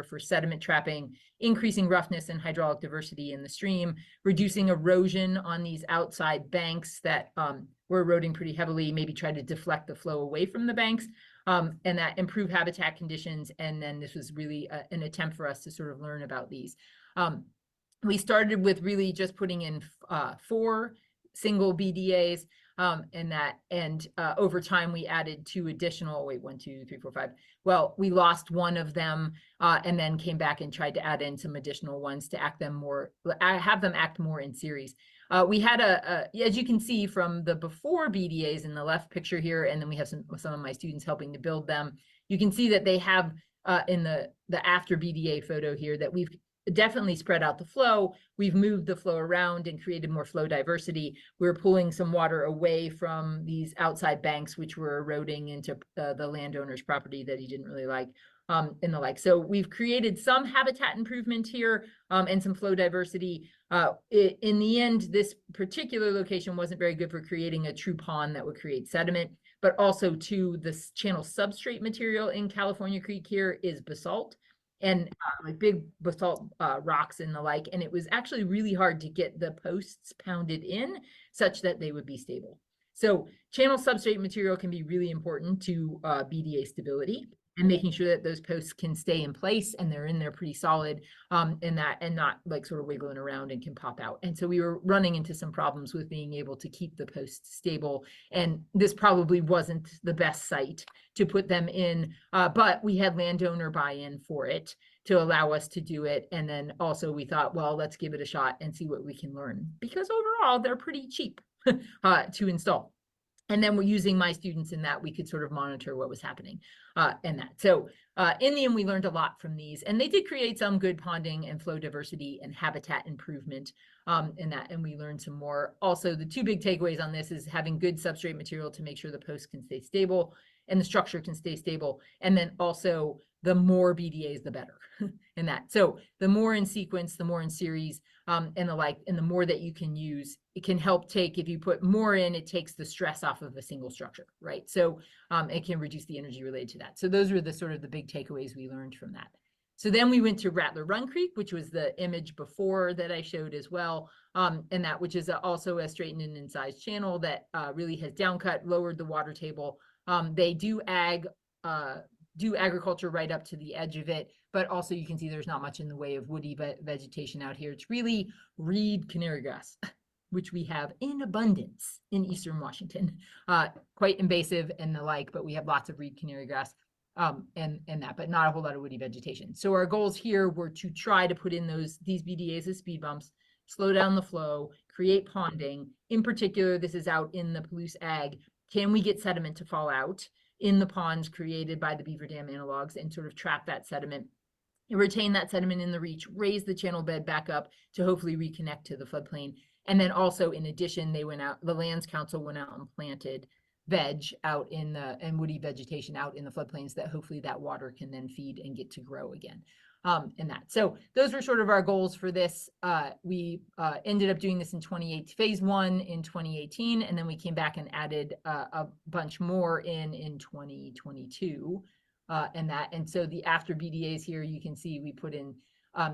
for sediment trapping, increasing roughness and hydraulic diversity in the stream, reducing erosion on these outside banks that were eroding pretty heavily, maybe try to deflect the flow away from the banks, and that improve habitat conditions. And then this was really an attempt for us to sort of learn about these. We started with really just putting in 4 single BDAs, and over time we added 2 additional, 1, 2, 3, 4, 5. Well, we lost one of them, and then came back and tried to add in some additional ones to have them act more in series. We had as you can see from the before BDAs in the left picture here, and then we have some of my students helping to build them. You can see that they have in the after BDA photo here that we've definitely spread out the flow. We've moved the flow around and created more flow diversity. We're pulling some water away from these outside banks, which were eroding into the landowner's property that he didn't really like, and the like. So we've created some habitat improvement here, and some flow diversity. In the end, this particular location wasn't very good for creating a true pond that would create sediment, but also too, this channel substrate material in California Creek here is basalt, and like big basalt rocks and the like. And it was actually really hard to get the posts pounded in such that they would be stable. So channel substrate material can be really important to BDA stability and making sure that those posts can stay in place and they're in there pretty solid, and not like sort of wiggling around and can pop out. And so we were running into some problems with being able to keep the posts stable. And this probably wasn't the best site to put them in, but we had landowner buy-in for it to allow us to do it. And then also we thought, well, let's give it a shot and see what we can learn, because overall they're pretty cheap to install. And then we're using my students in that we could sort of monitor what was happening and that. So in the end, we learned a lot from these, and they did create some good ponding and flow diversity and habitat improvement in that. And we learned some more. Also, the 2 big takeaways on this is having good substrate material to make sure the posts can stay stable and the structure can stay stable. And then also the more BDAs, the better in that. So the more in sequence, the more in series, and the like, and the more that you can use, it can help take, if you put more in, it takes the stress off of a single structure, right? So it can reduce the energy related to that. So those were the sort of the big takeaways we learned from that. So then we went to Rattler Run Creek, which was the image before that I showed as well, and that, which is also a straightened and incised channel that really has downcut, lowered the water table. They do agriculture right up to the edge of it, but also you can see there's not much in the way of woody vegetation out here. It's really reed canary grass, which we have in abundance in Eastern Washington, quite invasive and the like, but we have lots of reed canary grass and that, but not a whole lot of woody vegetation. So our goals here were to try to put in these BDAs as speed bumps, slow down the flow, create ponding. In particular, this is out in the Palouse Ag. Can we get sediment to fall out in the ponds created by the Beaver Dam analogs and sort of trap that sediment, retain that sediment in the reach, raise the channel bed back up to hopefully reconnect to the floodplain. And then also, in addition, the Lands Council went out and planted veg out in and woody vegetation out in the floodplains that hopefully that water can then feed and get to grow again. And that. So those were sort of our goals for this. We ended up doing this in phase 1 in 2018, and then we came back and added a bunch more in 2022, and that. And so the after BDAs here, you can see we put in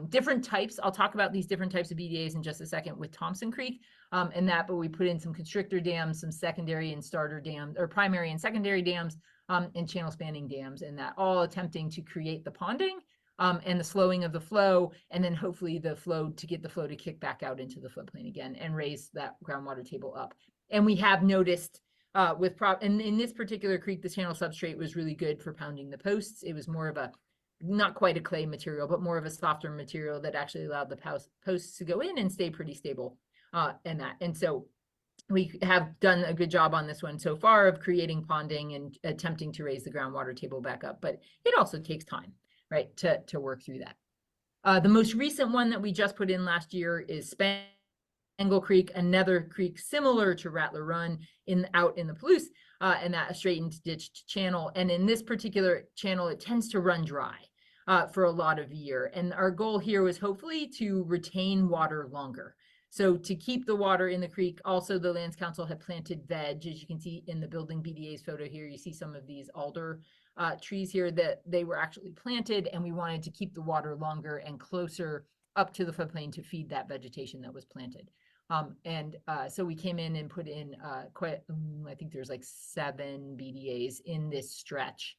different types. I'll talk about these different types of BDAs in just a second with Thompson Creek and that, but we put in some constrictor dams, some secondary and starter dams, or primary and secondary dams, and channel spanning dams, and that, all attempting to create the ponding and the slowing of the flow, and then hopefully the flow to get the flow to kick back out into the floodplain again and raise that groundwater table up. And we have noticed and in this particular creek, the channel substrate was really good for pounding the posts. It was more of a, not quite a clay material, but more of a softer material that actually allowed the posts to go in and stay pretty stable and that. And so we have done a good job on this one so far of creating ponding and attempting to raise the groundwater table back up, but it also takes time, right, to work through that. The most recent one that we just put in last year is Spangle Creek, another creek similar to Rattler Run out in the Palouse, and that a straightened ditched channel. And in this particular channel, it tends to run dry for a lot of year. And our goal here was hopefully to retain water longer. So to keep the water in the creek. Also, the Lands Council had planted veg, as you can see in the building BDA's photo here. You see some of these alder trees here that they were actually planted, and we wanted to keep the water longer and closer up to the floodplain to feed that vegetation that was planted. So we came in and put in I think there's like 7 BDAs in this stretch,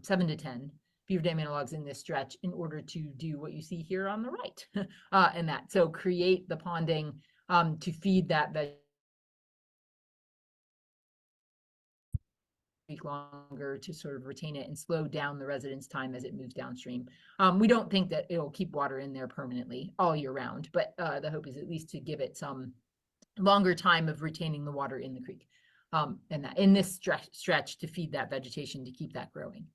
7 to 10 beaver dam analogs in this stretch in order to do what you see here on the right. So create the ponding to feed that vegetation longer, to sort of retain it and slow down the residence time as it moves downstream. We don't think that it'll keep water in there permanently all year round, but the hope is at least to give it some longer time of retaining the water in the creek, and that in this stretch to feed that vegetation to keep that growing.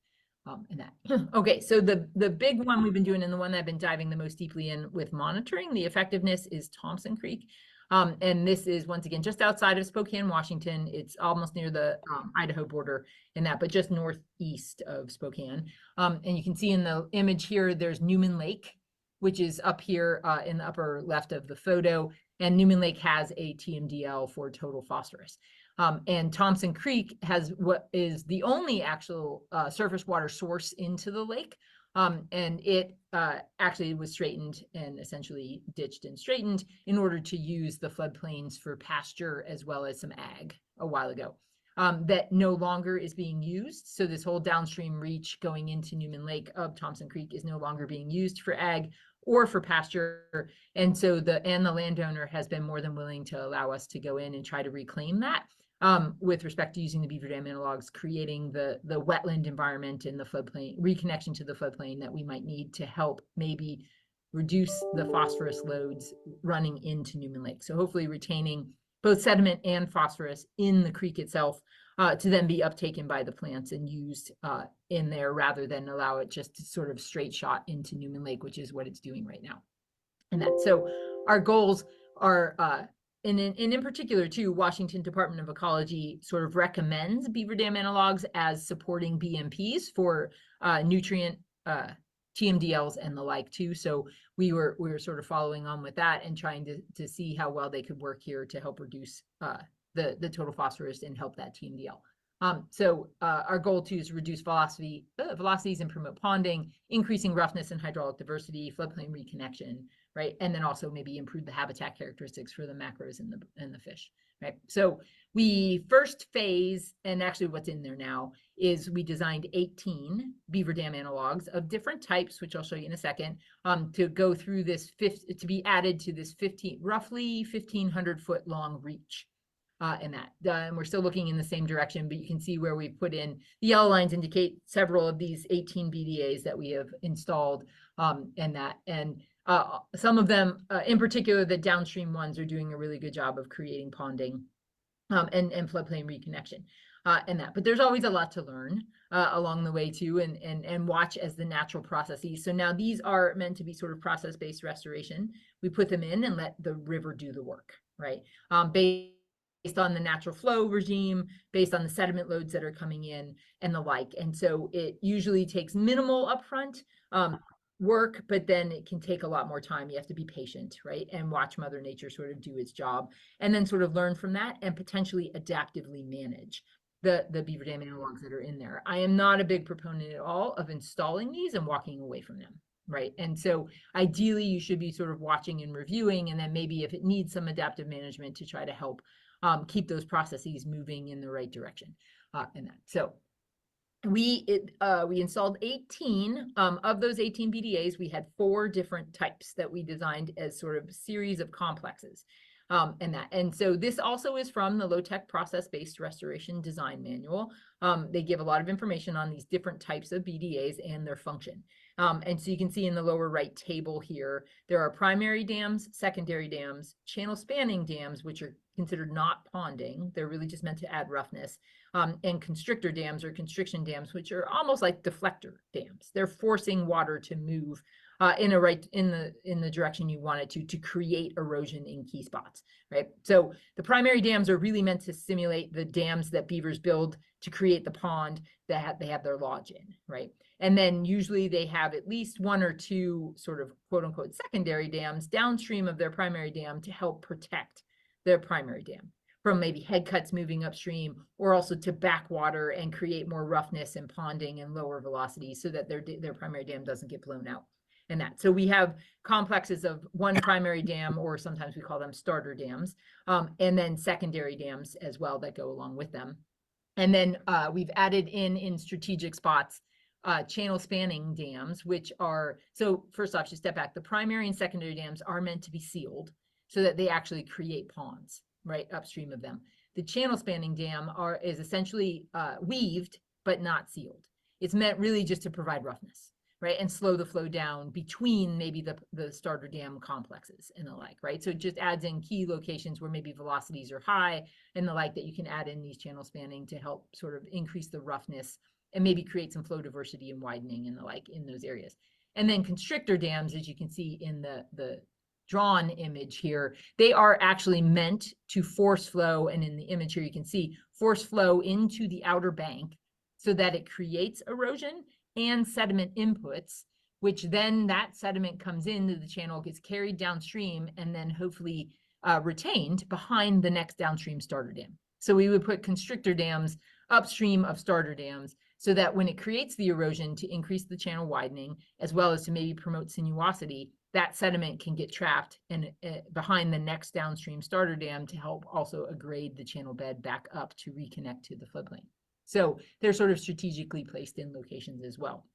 Okay, so the big one we've been doing, and the one that I've been diving the most deeply in with monitoring the effectiveness, is Thompson Creek. And this is, once again, just outside of Spokane, Washington. It's almost near the Idaho border in that, but just northeast of Spokane. And you can see in the image here, there's Newman Lake, which is up here in the upper left of the photo. And Newman Lake has a TMDL for total phosphorus. And Thompson Creek has what is the only actual surface water source into the lake. And it actually was straightened and essentially ditched and straightened in order to use the floodplains for pasture as well as some ag a while ago. That no longer is being used. So this whole downstream reach going into Newman Lake of Thompson Creek is no longer being used for ag or for pasture. And so the landowner has been more than willing to allow us to go in and try to reclaim that. With respect to using the beaver dam analogs, creating the wetland environment and the floodplain, reconnection to the floodplain that we might need to help maybe reduce the phosphorus loads running into Newman Lake. So hopefully retaining both sediment and phosphorus in the creek itself to then be uptaken by the plants and used in there, rather than allow it just to sort of straight shot into Newman Lake, which is what it's doing right now. And so our goals are and in particular, too, Washington Department of Ecology sort of recommends beaver dam analogs as supporting BMPs for nutrient TMDLs and the like, too. So we were sort of following on with that and trying to see how well they could work here to help reduce the total phosphorus and help that TMDL. Our goal, too, is reduce velocities and promote ponding, increasing roughness and hydraulic diversity, floodplain reconnection, right? And then also maybe improve the habitat characteristics for the macros and the fish, right? So we first phase, and actually what's in there now, is we designed 18 beaver dam analogs of different types, which I'll show you in a second, to go through this to be added to this roughly 1,500 foot long reach. And we're still looking in the same direction, but you can see where we put in the yellow lines indicate several of these 18 BDAs that we have installed, some of them, in particular, the downstream ones, are doing a really good job of creating ponding and floodplain reconnection. But there's always a lot to learn along the way too, and watch as the natural processes. So now these are meant to be sort of process-based restoration. We put them in and let the river do the work, right? Based on the natural flow regime, based on the sediment loads that are coming in and the like. And so it usually takes minimal upfront work, but then it can take a lot more time. You have to be patient, right? And watch Mother Nature sort of do its job, and then sort of learn from that and potentially adaptively manage the beaver dam analogs that are in there. I am not a big proponent at all of installing these and walking away from them, right? And so ideally you should be sort of watching and reviewing, and then maybe if it needs some adaptive management to try to help keep those processes moving in the right direction. So we installed 18 of those 18 BDAs. We had 4 different types that we designed as sort of series of complexes. And so this also is from the low-tech process-based restoration design manual. They give a lot of information on these different types of BDAs and their function. And so you can see in the lower right table here, there are primary dams, secondary dams, channel spanning dams, which are considered not ponding. They're really just meant to add roughness. And constrictor dams or constriction dams, which are almost like deflector dams. They're forcing water to move in the direction you want it to create erosion in key spots, right? So the primary dams are really meant to simulate the dams that beavers build to create the pond that they have their lodge in, right? And then usually they have at least 1 or 2 sort of quote unquote secondary dams downstream of their primary dam to help protect their primary dam. from maybe head cuts moving upstream, or also to backwater and create more roughness and ponding and lower velocity so that their primary dam doesn't get blown out. And that, so we have complexes of one primary dam, or sometimes we call them starter dams, and then secondary dams as well that go along with them. And then we've added in strategic spots channel spanning dams, which are, so first off, just step back. The primary and secondary dams are meant to be sealed so that they actually create ponds right upstream of them. The channel spanning dam is essentially weaved, but not sealed. It's meant really just to provide roughness, right? And slow the flow down between maybe the starter dam complexes and the like, right? So it just adds in key locations where maybe velocities are high and the like, that you can add in these channel spanning to help sort of increase the roughness and maybe create some flow diversity and widening and the like in those areas. And then constrictor dams, as you can see in the drawn image here, they are actually meant to force flow, and in the image here you can see force flow into the outer bank so that it creates erosion and sediment inputs, which then that sediment comes into the channel, gets carried downstream, and then hopefully retained behind the next downstream starter dam. So we would put constrictor dams upstream of starter dams so that when it creates the erosion to increase the channel widening, as well as to maybe promote sinuosity, that sediment can get trapped and behind the next downstream starter dam to help also grade the channel bed back up to reconnect to the floodplain. So they're sort of strategically placed in locations as well.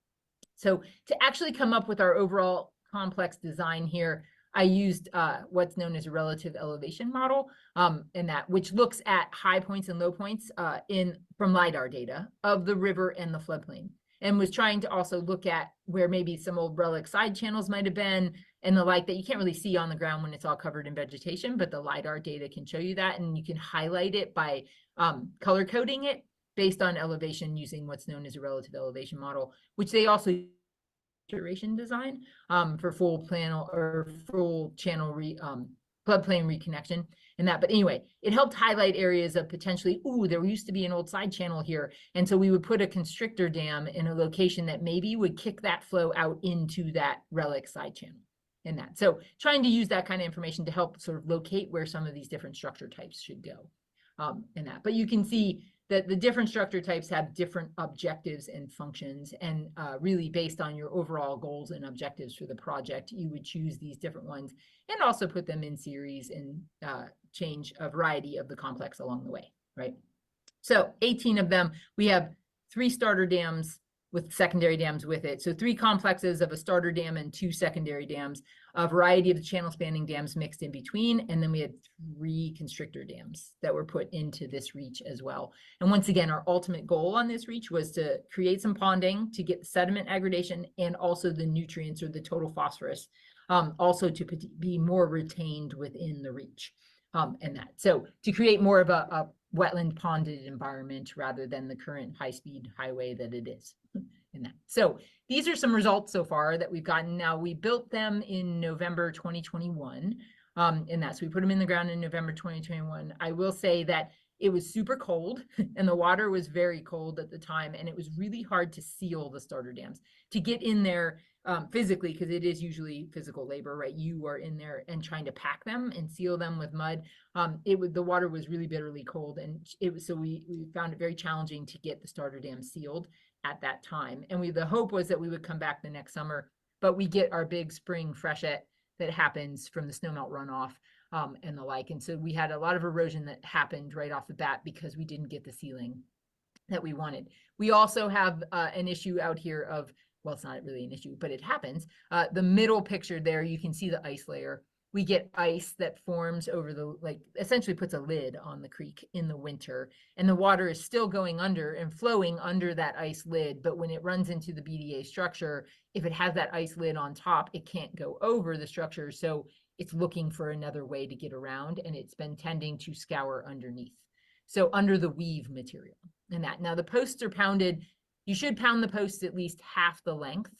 So to actually come up with our overall complex design here, I used what's known as a relative elevation model, and that which looks at high points and low points from LiDAR data of the river and the floodplain, and was trying to also look at where maybe some old relic side channels might have been and the like, that you can't really see on the ground when it's all covered in vegetation, but the LiDAR data can show you that, and you can highlight it by color coding it based on elevation using what's known as a relative elevation model, which they also duration design for full channel floodplain reconnection and that. But anyway, it helped highlight areas of potentially, ooh, there used to be an old side channel here. And so we would put a constrictor dam in a location that maybe would kick that flow out into that relic side channel in that. So trying to use that kind of information to help sort of locate where some of these different structure types should go in that. But you can see that the different structure types have different objectives and functions, and really based on your overall goals and objectives for the project, you would choose these different ones and also put them in series and change a variety of the complex along the way, right? So 18 of them, we have 3 starter dams with secondary dams with it. So 3 complexes of a starter dam and 2 secondary dams, a variety of the channel spanning dams mixed in between. And then we had 3 constrictor dams that were put into this reach as well. And once again, our ultimate goal on this reach was to create some ponding to get sediment aggradation and also the nutrients or the total phosphorus, also to be more retained within the reach. And that, so to create more of a wetland ponded environment rather than the current high-speed highway that it is in that. So these are some results so far that we've gotten. Now, we built them in November 2021 in that. So we put them in the ground in November 2021. I will say that it was super cold and the water was very cold at the time, and it was really hard to seal the starter dams, to get in there physically, because it is usually physical labor, right? You are in there and trying to pack them and seal them with mud. The water was really bitterly cold, and so we found it very challenging to get the starter dam sealed at that time. And the hope was that we would come back the next summer, but we get our big spring freshet that happens from the snowmelt runoff and the like. And so we had a lot of erosion that happened right off the bat because we didn't get the sealing that we wanted. We also have an issue out here of, well, it's not really an issue, but it happens. The middle picture there, you can see the ice layer. We get ice that forms over essentially puts a lid on the creek in the winter, and the water is still going under and flowing under that ice lid. But when it runs into the BDA structure, if it has that ice lid on top, it can't go over the structure. So it's looking for another way to get around, and it's been tending to scour underneath. So under the weave material and that. Now the posts are pounded. You should pound the posts at least half the length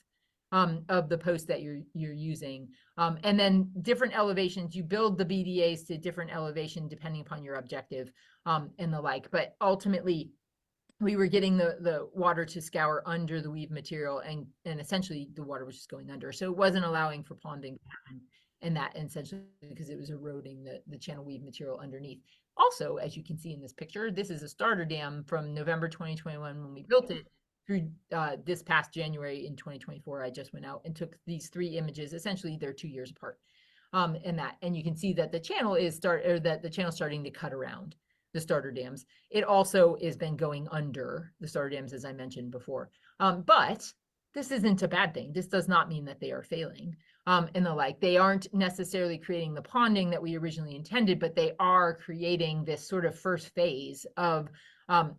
of the post that you're using. And then different elevations, you build the BDAs to different elevation depending upon your objective and the like. But ultimately, we were getting the water to scour under the weave material, and essentially the water was just going under. So it wasn't allowing for ponding to happen, and that essentially because it was eroding the channel weave material underneath. also, as you can see in this picture, this is a starter dam from November 2021 when we built it through this past January in 2024. I just went out and took these 3 images. Essentially, they're 2 years apart. And you can see that the channel is starting to cut around the starter dams. It also has been going under the starter dams, as I mentioned before. But this isn't a bad thing. This does not mean that they are failing. And the like, they aren't necessarily creating the ponding that we originally intended, but they are creating this sort of first phase of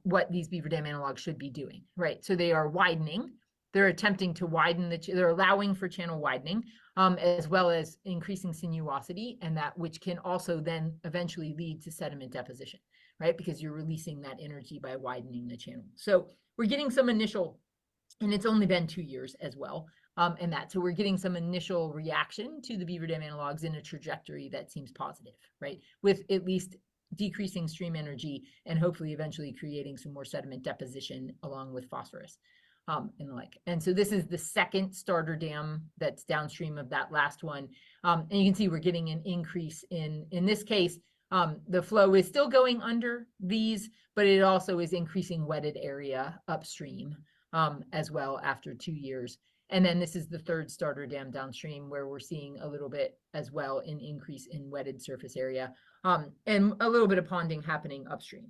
what these beaver dam analogs should be doing, right? So they are widening. They're attempting to widen they're allowing for channel widening, as well as increasing sinuosity, and that which can also then eventually lead to sediment deposition, right? Because you're releasing that energy by widening the channel. So we're getting some initial, and it's only been 2 years as well, so we're getting some initial reaction to the beaver dam analogs in a trajectory that seems positive, right? With at least decreasing stream energy and hopefully eventually creating some more sediment deposition along with phosphorus. And the like. And so this is the second starter dam that's downstream of that last one. And you can see we're getting an increase in this case, the flow is still going under these, but it also is increasing wetted area upstream as well after 2 years. And then this is the third starter dam downstream where we're seeing a little bit as well an increase in wetted surface area and a little bit of ponding happening upstream,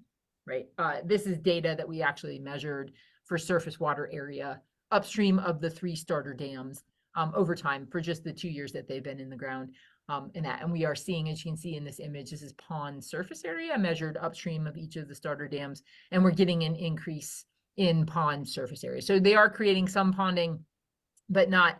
right? This is data that we actually measured for surface water area upstream of the 3 starter dams over time for just the 2 years that they've been in the ground. And we are seeing, as you can see in this image, this is pond surface area measured upstream of each of the starter dams, and we're getting an increase in pond surface area. So they are creating some ponding, but not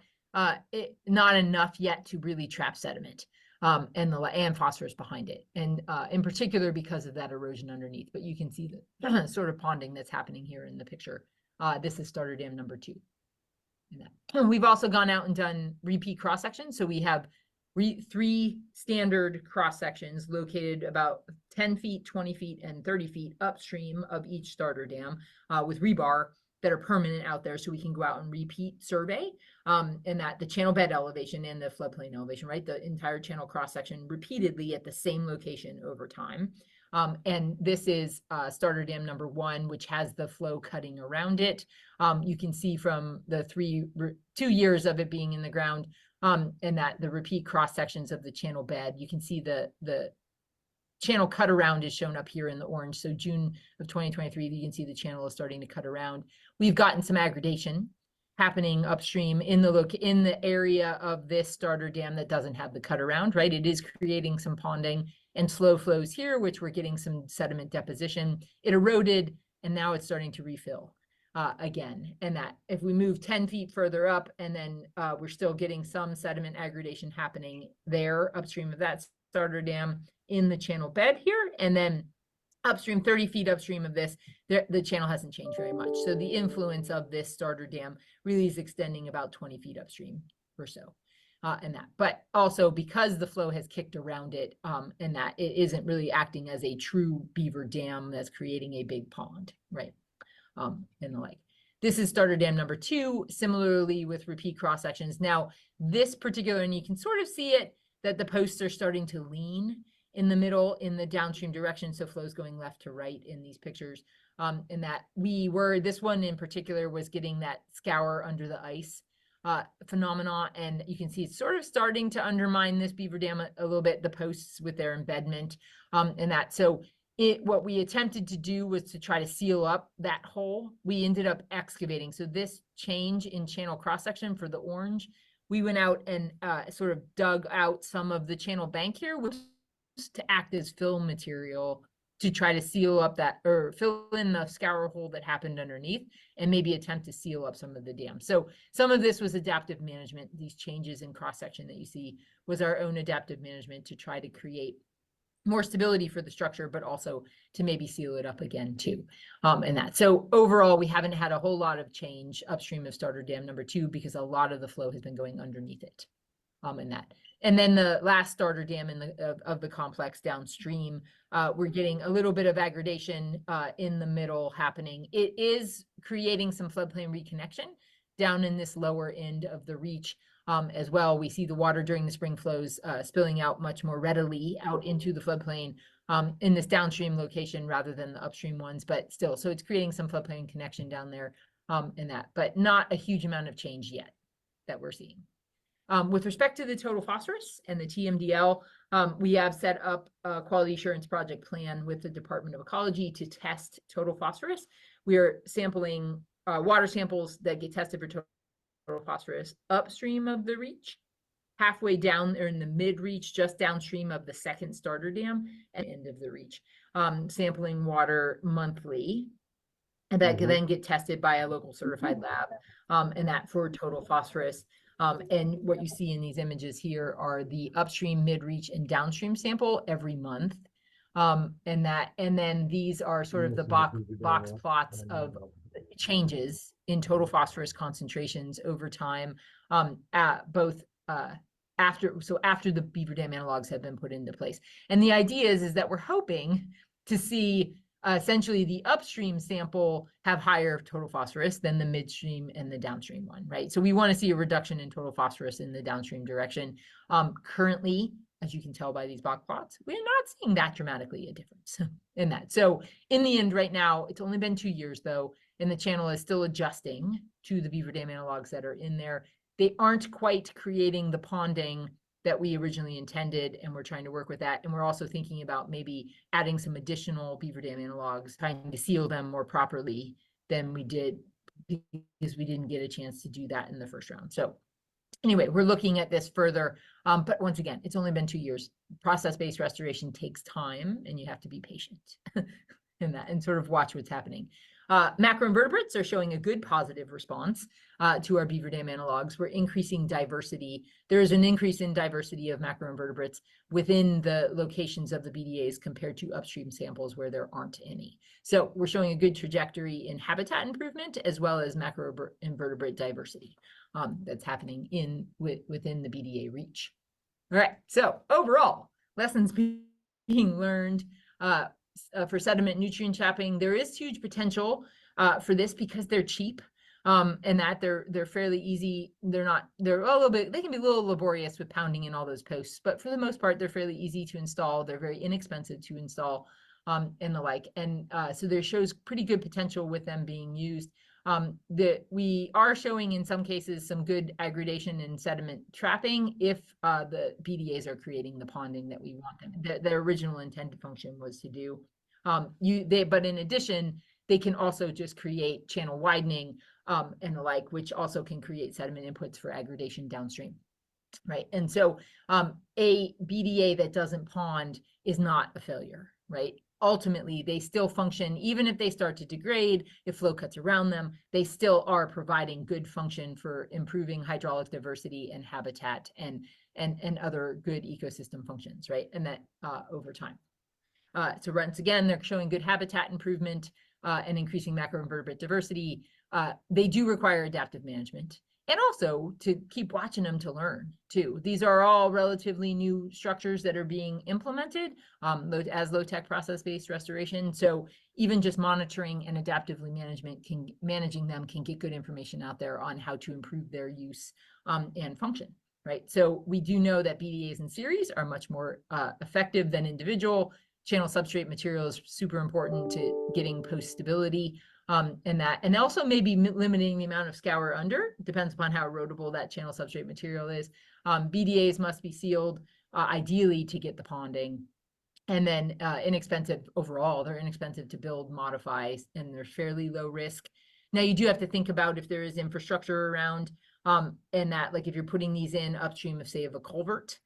enough yet to really trap sediment and phosphorus behind it, and in particular because of that erosion underneath. But you can see the sort of ponding that's happening here in the picture. This is starter dam number 2. We've also gone out and done repeat cross sections. So we have 3 standard cross sections located about 10 feet, 20 feet, and 30 feet upstream of each starter dam with rebar that are permanent out there, so we can go out and repeat survey and that the channel bed elevation and the floodplain elevation, right? The entire channel cross section repeatedly at the same location over time. And this is starter dam number 1, which has the flow cutting around it. You can see from the 2 years of it being in the ground and that the repeat cross sections of the channel bed, you can see the channel cut around is shown up here in the orange. So June of 2023, you can see the channel is starting to cut around. We've gotten some aggregation happening upstream in the area of this starter dam that doesn't have the cut around, right? It is creating some ponding and slow flows here, which we're getting some sediment deposition. It eroded, and now it's starting to refill again. And that if we move 10 feet further up, and then we're still getting some sediment aggregation happening there upstream of that starter dam in the channel bed here, and then upstream 30 feet upstream of this, the channel hasn't changed very much. So the influence of this starter dam really is extending about 20 feet upstream or so. But also because the flow has kicked around it and that it isn't really acting as a true beaver dam that's creating a big pond, right? And the like. This is starter dam number 2, similarly with repeat cross sections. Now, this particular, and you can sort of see it, that the posts are starting to lean in the middle in the downstream direction. So flows going left to right in these pictures. And that this one in particular was getting that scour under the ice phenomena. And you can see it's sort of starting to undermine this beaver dam a little bit, the posts with their embedment and that. So what we attempted to do was to try to seal up that hole. We ended up excavating. So this change in channel cross section for the orange, we went out and sort of dug out some of the channel bank here, which was to act as fill material to try to seal up that, or fill in the scour hole that happened underneath, and maybe attempt to seal up some of the dam. So some of this was adaptive management. These changes in cross section that you see was our own adaptive management to try to create more stability for the structure, but also to maybe seal it up again too. And that. So overall, we haven't had a whole lot of change upstream of starter dam number 2 because a lot of the flow has been going underneath it. And then the last starter dam of the complex downstream, we're getting a little bit of aggradation in the middle happening. It is creating some floodplain reconnection down in this lower end of the reach. As well, we see the water during the spring flows spilling out much more readily out into the floodplain in this downstream location rather than the upstream ones, but still, so it's creating some floodplain connection down there in that, but not a huge amount of change yet that we're seeing. With respect to the total phosphorus and the TMDL, we have set up a quality assurance project plan with the Department of Ecology to test total phosphorus. We are sampling water samples that get tested for total phosphorus upstream of the reach, halfway down or in the mid-reach, just downstream of the second starter dam, and end of the reach. Sampling water monthly, and that can then get tested by a local certified lab, and that for total phosphorus. And what you see in these images here are the upstream, mid-reach, and downstream sample every month. And then these are sort of the box plots of changes in total phosphorus concentrations over time, both after the Beaver Dam analogs have been put into place. And the idea is that we're hoping to see essentially the upstream sample have higher total phosphorus than the midstream and the downstream one, right? So we want to see a reduction in total phosphorus in the downstream direction. Currently, as you can tell by these box plots, we're not seeing that dramatically a difference in that. So in the end, right now, it's only been 2 years though, and the channel is still adjusting to the Beaver Dam analogs that are in there. They aren't quite creating the ponding that we originally intended, and we're trying to work with that. And we're also thinking about maybe adding some additional Beaver Dam analogs, trying to seal them more properly than we did, because we didn't get a chance to do that in the first round. So anyway, we're looking at this further, but once again, it's only been 2 years. Process-based restoration takes time, and you have to be patient in that and sort of watch what's happening. Macroinvertebrates are showing a good positive response to our Beaver Dam analogs. We're increasing diversity. There is an increase in diversity of macroinvertebrates within the locations of the BDAs compared to upstream samples where there aren't any. So we're showing a good trajectory in habitat improvement as well as macroinvertebrate diversity that's happening within the BDA reach. All right, so overall, lessons being learned. For sediment nutrient trapping, there is huge potential for this because they're cheap, and that they're fairly easy. They're a little bit, they can be a little laborious with pounding in all those posts, but for the most part, they're fairly easy to install. They're very inexpensive to install, and the like. And so there shows pretty good potential with them being used. That we are showing in some cases some good aggradation and sediment trapping if the BDAs are creating the ponding that we want them. Their original intended function was to do. But in addition, they can also just create channel widening and the like, which also can create sediment inputs for aggradation downstream, right? And so a BDA that doesn't pond is not a failure, right? Ultimately, they still function, even if they start to degrade, if flow cuts around them, they still are providing good function for improving hydraulic diversity and habitat and other good ecosystem functions, right? And that over time. So once again, they're showing good habitat improvement and increasing macroinvertebrate diversity. They do require adaptive management, and also to keep watching them to learn too. These are all relatively new structures that are being implemented as low-tech process-based restoration. So even just monitoring and adaptively managing them can get good information out there on how to improve their use and function, right? So we do know that BDAs in series are much more effective than individual. Channel substrate material is super important to getting post stability. And also maybe limiting the amount of scour under, depends upon how erodible that channel substrate material is. BDAs must be sealed, ideally to get the ponding. And then inexpensive overall, they're inexpensive to build, modify, and they're fairly low risk. Now you do have to think about if there is infrastructure around, and that, like if you're putting these in upstream of, say, of a culvert,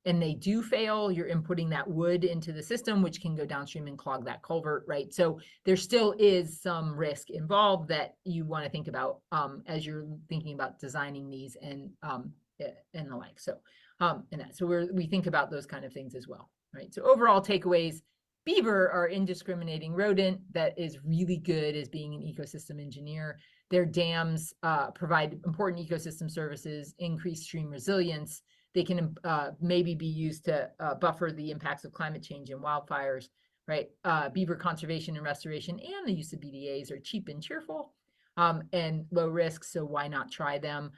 and they do fail, you're inputting that wood into the system, which can go downstream and clog that culvert, right? So there still is some risk involved that you want to think about as you're thinking about designing these and the like. So so we think about those kind of things as well, right? So overall takeaways: beaver are indiscriminating rodent that is really good as being an ecosystem engineer. Their dams provide important ecosystem services, increase stream resilience. They can maybe be used to buffer the impacts of climate change and wildfires, right? Beaver conservation and restoration and the use of BDAs are cheap and cheerful and low risk, so why not try them?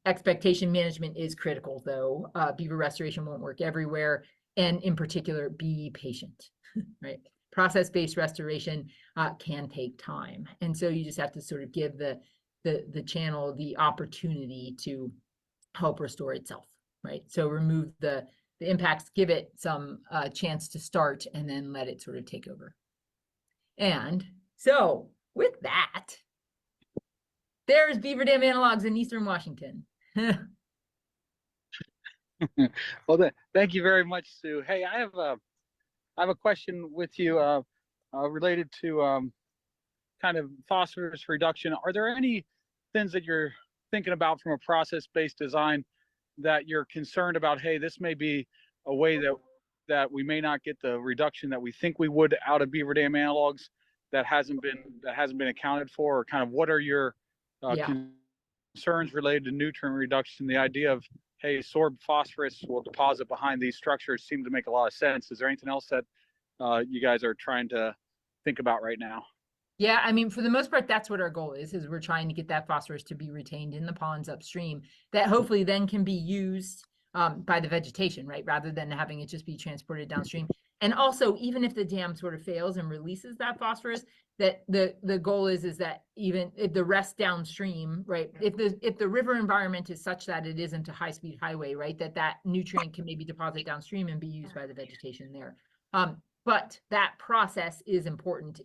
Expectation management is critical, though. Beaver restoration won't work everywhere. and in particular, be patient, right? Process-based restoration can take time. And so you just have to sort of give the channel the opportunity to help restore itself, right? So remove the impacts, give it some chance to start, and then let it sort of take over. And so with that, there's beaver dam analogs in Eastern Washington. Well, thank you very much, Sue. Hey, I have a question with you related to kind of phosphorus reduction. Are there any things that you're thinking about from a process-based design that you're concerned about? Hey, this may be a way that we may not get the reduction that we think we would out of beaver dam analogs that hasn't been accounted for, or kind of what are your concerns related to nutrient reduction? The idea of, hey, sorbed phosphorus will deposit behind these structures seem to make a lot of sense. Is there anything else that you guys are trying to think about right now? Yeah, I mean, for the most part, that's what our goal is we're trying to get that phosphorus to be retained in the ponds upstream that hopefully then can be used by the vegetation, right? Rather than having it just be transported downstream. And also, even if the dam sort of fails and releases that phosphorus, that the goal is that even if the rest downstream, right? If the river environment is such that it isn't a high-speed highway, right? That nutrient can maybe deposit downstream and be used by the vegetation there. But that process is important,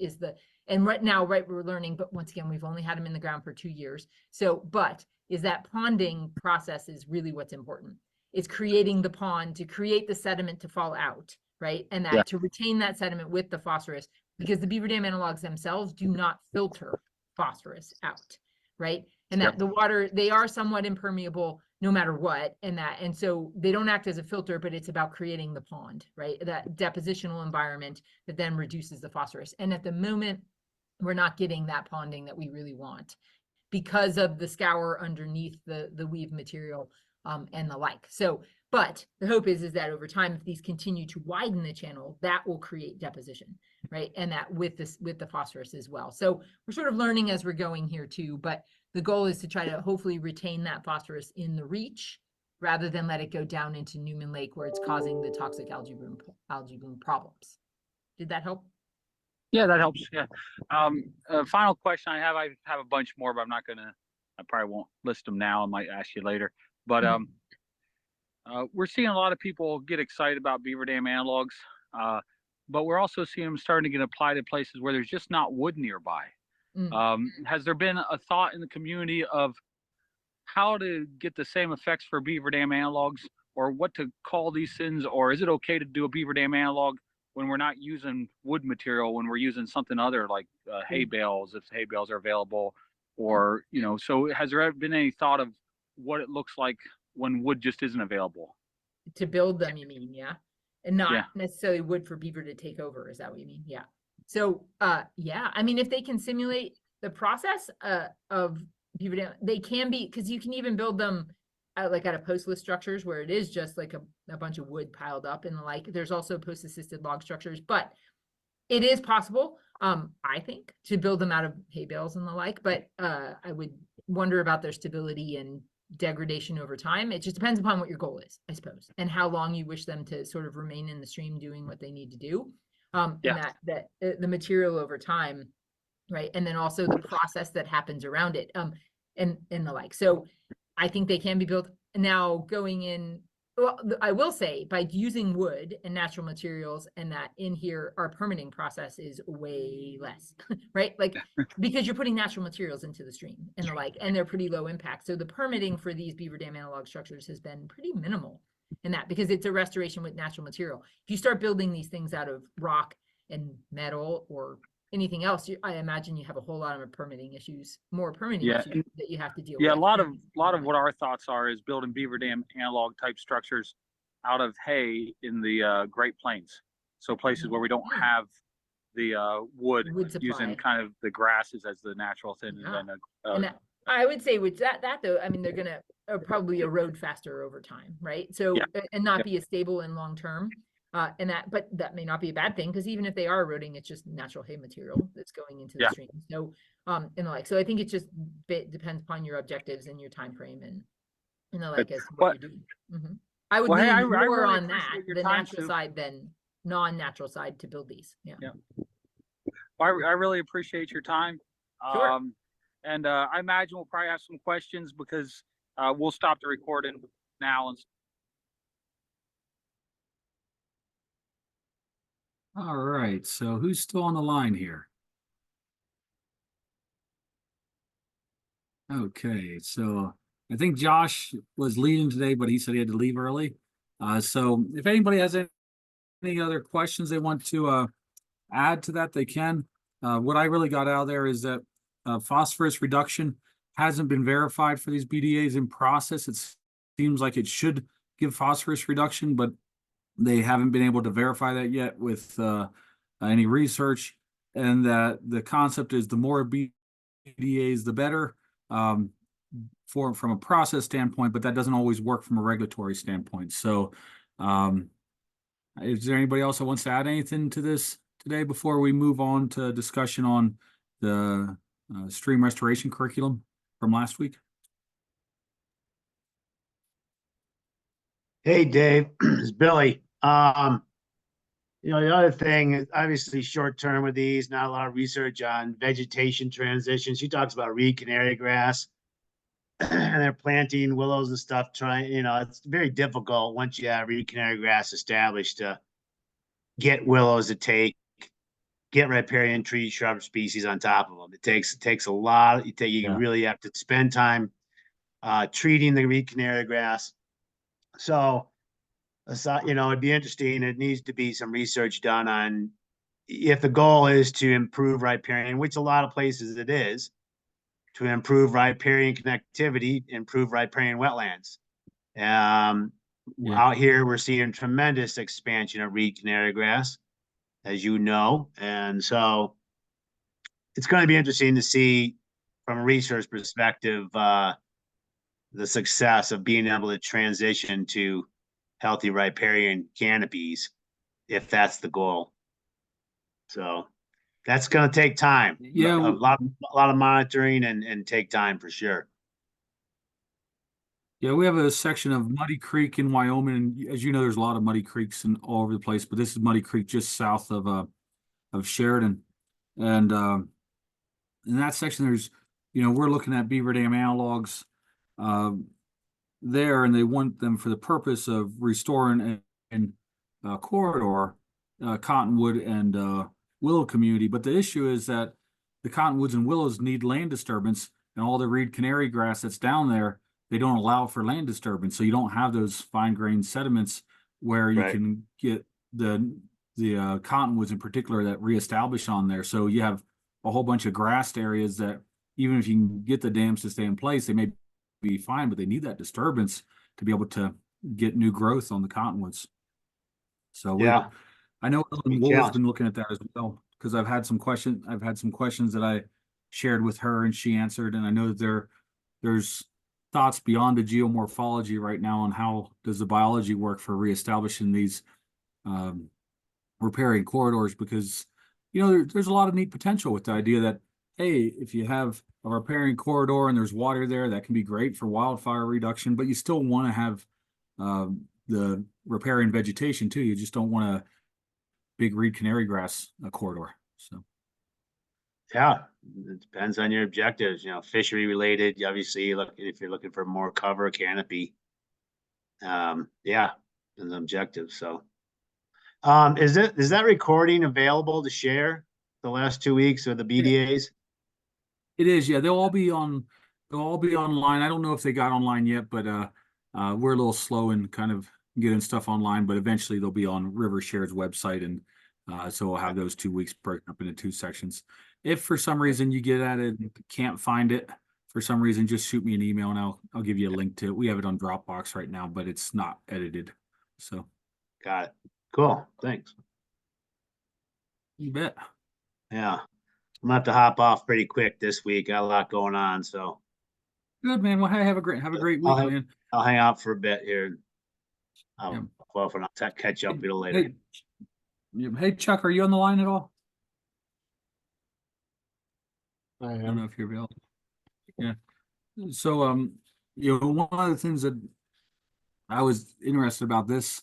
and right now, right, we're learning, but once again, we've only had them in the ground for 2 years. So, but is that ponding process is really what's important. It's creating the pond to create the sediment to fall out, right? And that to retain that sediment with the phosphorus, because the beaver dam analogs themselves do not filter phosphorus out, right? And that the water, they are somewhat impermeable no matter what, and so they don't act as a filter, but it's about creating the pond, right? That depositional environment that then reduces the phosphorus. And at the moment, we're not getting that ponding that we really want because of the scour underneath the weave material and the like. So, but the hope is that over time, if these continue to widen the channel, that will create deposition, right? And that with the phosphorus as well. So we're sort of learning as we're going here too, but the goal is to try to hopefully retain that phosphorus in the reach rather than let it go down into Newman Lake where it's causing the toxic algae bloom problems. Did that help? Yeah, that helps. Yeah. Final question I have a bunch more, but I probably won't list them now. I might ask you later. But we're seeing a lot of people get excited about beaver dam analogs, but we're also seeing them starting to get applied in places where there's just not wood nearby. Has there been a thought in the community of how to get the same effects for beaver dam analogs, or what to call these things, or is it okay to do a beaver dam analog when we're not using wood material, when we're using something other like hay bales, if hay bales are available, or, so has there been any thought of what it looks like when wood just isn't available? To build them, you mean? Yeah. And not necessarily wood for beaver to take over. Is that what you mean? Yeah. So, yeah, I mean, if they can simulate the process of beaver dam, they can be, because you can even build them like out of postless structures where it is just like a bunch of wood piled up and the like. There's also post-assisted log structures, but it is possible, I think, to build them out of hay bales and the like, but I would wonder about their stability and degradation over time. It just depends upon what your goal is, I suppose, and how long you wish them to sort of remain in the stream doing what they need to do. And that the material over time, right? And then also the process that happens around it, and the like. So I think they can be built. Now going in, well, I will say by using wood and natural materials, and that in here, our permitting process is way less, right? Like, because you're putting natural materials into the stream and the like, and they're pretty low impact. So the permitting for these beaver dam analog structures has been pretty minimal in that, because it's a restoration with natural material. If you start building these things out of rock and metal or anything else, I imagine you have a whole lot of permitting issues, more permitting issues that you have to deal with. Yeah, a lot of what our thoughts are is building beaver dam analog type structures out of hay in the Great Plains. So places where we don't have the wood using kind of the grasses as the natural thing. And I would say with that though, I mean, they're gonna probably erode faster over time, right? So and not be as stable in long term. But that may not be a bad thing, because even if they are eroding, it's just natural hay material that's going into the stream. So, and the like. So I think it just depends upon your objectives and your time frame and the like as to what you're doing. I would Well, hey, I lean more really on that, appreciate your the time, natural Sue. side than non-natural side to build these. Yeah. Yeah. Well, I really appreciate your time. Sure. And I imagine we'll probably have some questions because we'll stop the recording now. And All right, so who's still on the line here? Okay, so I think Josh was leading today, but he said he had to leave early. So if anybody has any other questions they want to add to that, they can. What I really got out of there is that phosphorus reduction hasn't been verified for these BDAs in process. It seems like it should give phosphorus reduction, but they haven't been able to verify that yet with any research. And that the concept is the more BDAs, the better from a process standpoint, but that doesn't always work from a regulatory standpoint. So is there anybody else that wants to add anything to this today before we move on to discussion on the stream restoration curriculum from last week? Hey, Dave, it's Billy. The other thing is obviously short term with these, not a lot of research on vegetation transition. She talks about reed canary grass and they're planting willows and stuff. It's very difficult once you have reed canary grass established to get willows to get riparian tree shrub species on top of them. It takes a lot. You really have to spend time treating the reed canary grass. So, it'd be interesting. It needs to be some research done on if the goal is to improve riparian, which a lot of places it is, to improve riparian connectivity, improve riparian wetlands. Out here, we're seeing tremendous expansion of reed canary grass, as you know. And so it's going to be interesting to see from a research perspective, the success of being able to transition to healthy riparian canopies, if that's the goal. So that's going to take time. Yeah, a lot of monitoring and take time for sure. Yeah, we have a section of Muddy Creek in Wyoming, and as you know, there's a lot of muddy creeks all over the place. But this is Muddy Creek just south of Sheridan, and in that section, there's we're looking at beaver dam analogs there, and they want them for the purpose of restoring a corridor, cottonwood and willow community. But the issue is that the cottonwoods and willows need land disturbance, and all the reed canary grass that's down there, they don't allow for land disturbance. So you don't have those fine-grained sediments where you can get the cottonwoods in particular that reestablish on there. So you have a whole bunch of grassed areas that even if you can get the dams to stay in place, they may be fine, but they need that disturbance to be able to get new growth on the cottonwoods. So I know Ellen Wool has been looking at that as well, because I've had some questions that I shared with her and she answered, and I know that there's thoughts beyond the geomorphology right now on how does the biology work for reestablishing these riparian corridors, because there's a lot of neat potential with the idea that, hey, if you have a riparian corridor and there's water there, that can be great for wildfire reduction, but you still want to have the riparian vegetation too. You just don't want a big reed canary grass corridor. So it depends on your objectives. Fishery related. Obviously, if you're looking for more cover canopy, an objective. So, is that recording available to share the last 2 weeks of the BDAs? It is, yeah. They'll all be online. I don't know if they got online yet, but we're a little slow in kind of getting stuff online, but eventually they'll be on RiverShare's website, and so we'll have those 2 weeks broken up into 2 sections. If for some reason you get at it and can't find it for some reason, just shoot me an email and I'll give you a link to it. We have it on Dropbox right now, but it's not edited. So got it. Cool. Thanks. You bet. Yeah. I'm gonna have to hop off pretty quick this week. Got a lot going on. So good, man. Well, hey, have a great week, man. I'll hang out for a bit here. I'll catch up a little later. Hey, Chuck, are you on the line at all? I don't know if you're available. Yeah. So, one of the things that I was interested about this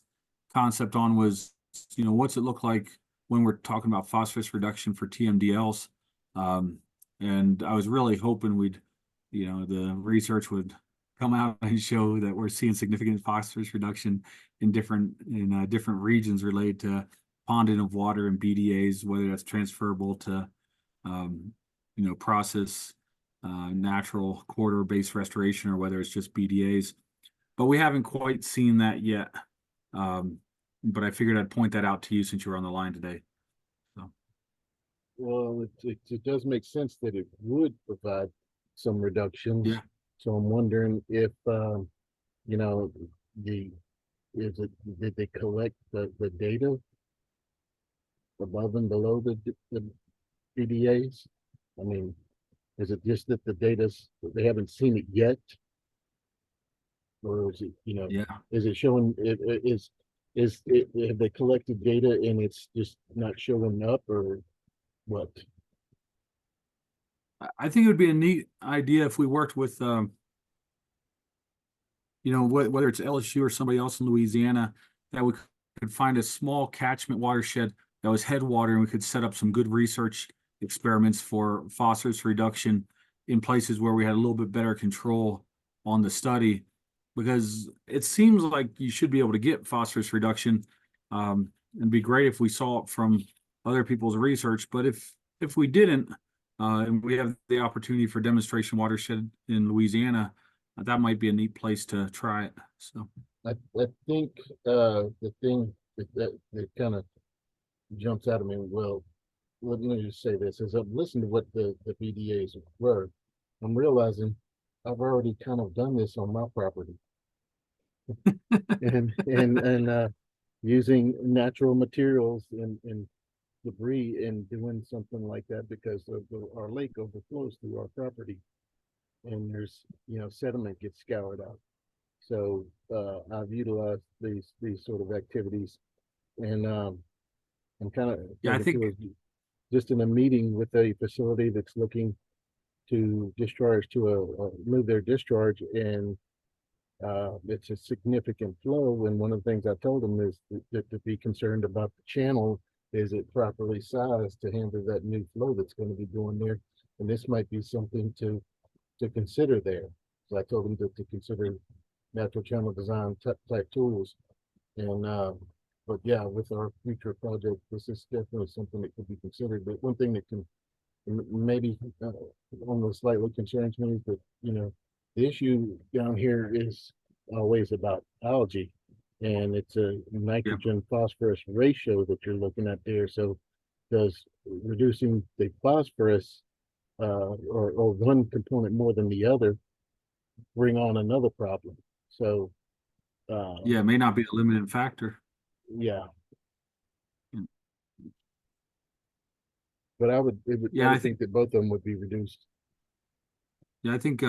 concept on was, what's it look like when we're talking about phosphorus reduction for TMDLs? And I was really hoping the research would come out and show that we're seeing significant phosphorus reduction in different regions related to ponding of water and BDAs, whether that's transferable to, process natural corridor-based restoration or whether it's just BDAs. But we haven't quite seen that yet. But I figured I'd point that out to you since you were on the line today. So. Well, it does make sense that it would provide some reductions. Yeah. So I'm wondering if, did they collect the data above and below the BDAs? I mean, is it just that the data's, they haven't seen it yet? Or is it, Yeah. is it showing, have they collected data and it's just not showing up, or what? I think it would be a neat idea if we worked with, whether it's LSU or somebody else in Louisiana, that we could find a small catchment watershed that was headwater, and we could set up some good research experiments for phosphorus reduction in places where we had a little bit better control on the study, because it seems like you should be able to get phosphorus reduction. It'd be great if we saw it from other people's research, but if we didn't, and we have the opportunity for demonstration watershed in Louisiana, that might be a neat place to try it. So I think the thing that kind of jumps out of me, well, let me just say this, as I've listened to what the BDAs were, I'm realizing I've already kind of done this on my property. and using natural materials and debris and doing something like that, because our lake overflows through our property, and there's sediment gets scoured out. So I've utilized these sort of activities, and I'm kind of I think just in a meeting with a facility that's looking to discharge move their discharge, and it's a significant flow. And one of the things I told them is that to be concerned about the channel, is it properly sized to handle that new flow that's going to be going there? And this might be something to consider there. So I told them to consider natural channel design type tools. And but yeah, with our future project, this is definitely something that could be considered. But one thing that can maybe almost slightly concerns me is that the issue down here is always about algae, and it's a nitrogen phosphorus ratio that you're looking at there. So does reducing the phosphorus or one component more than the other bring on another problem? So it may not be a limiting factor. Yeah. But I would think that both of them would be reduced. Yeah, I think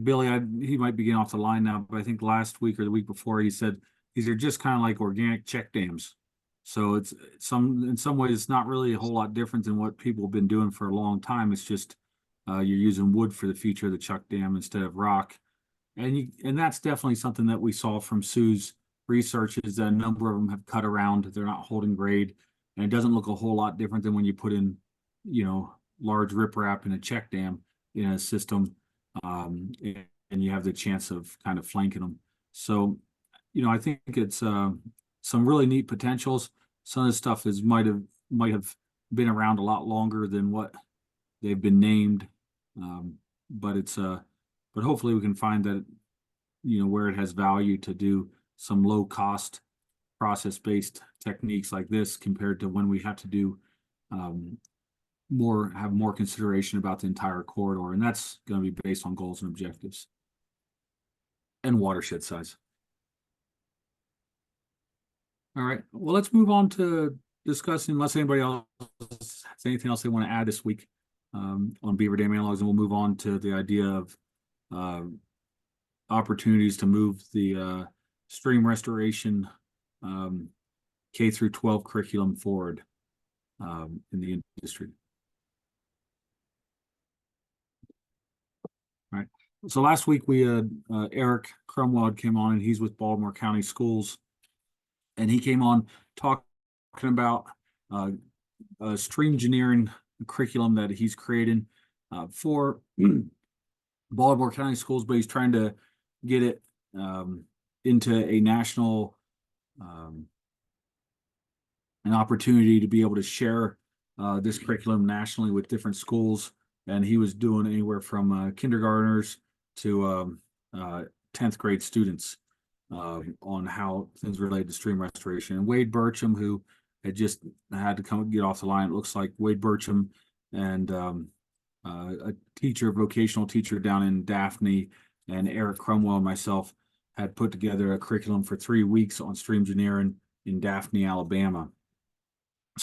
Billy, he might be getting off the line now, but I think last week or the week before he said these are just kind of like organic check dams. So it's in some ways it's not really a whole lot different than what people have been doing for a long time. It's just you're using wood for the feature of the chuck dam instead of rock. And that's definitely something that we saw from Sue's research, is that a number of them have cut around. They're not holding grade, and it doesn't look a whole lot different than when you put in, large riprap in a check dam in a system, and you have the chance of kind of flanking them. So, I think it's some really neat potentials. Some of the stuff might have been around a lot longer than what they've been named, but hopefully we can find that, where it has value to do some low cost process-based techniques like this, compared to when we have to do have more consideration about the entire corridor. And that's going to be based on goals and objectives and watershed size. All right, well, let's move on to discussing, unless anybody else has anything else they want to add this week on Beaver Dam analogs, and we'll move on to the idea of opportunities to move the stream restoration K through 12 curriculum forward in the industry. All right. So last week we had Eric Crumwell came on, and he's with Baltimore County Schools, and he came on talking about a stream engineering curriculum that he's creating for Baltimore County Schools, but he's trying to get it into a national an opportunity to be able to share this curriculum nationally with different schools. And he was doing anywhere from kindergartners to 10th grade students on how things related to stream restoration. And Wade Burcham, who had just had to come get off the line, it looks like Wade Burcham and a teacher, vocational teacher down in Daphne, and Eric Crumwell and myself had put together a curriculum for 3 weeks on stream engineering in Daphne, Alabama.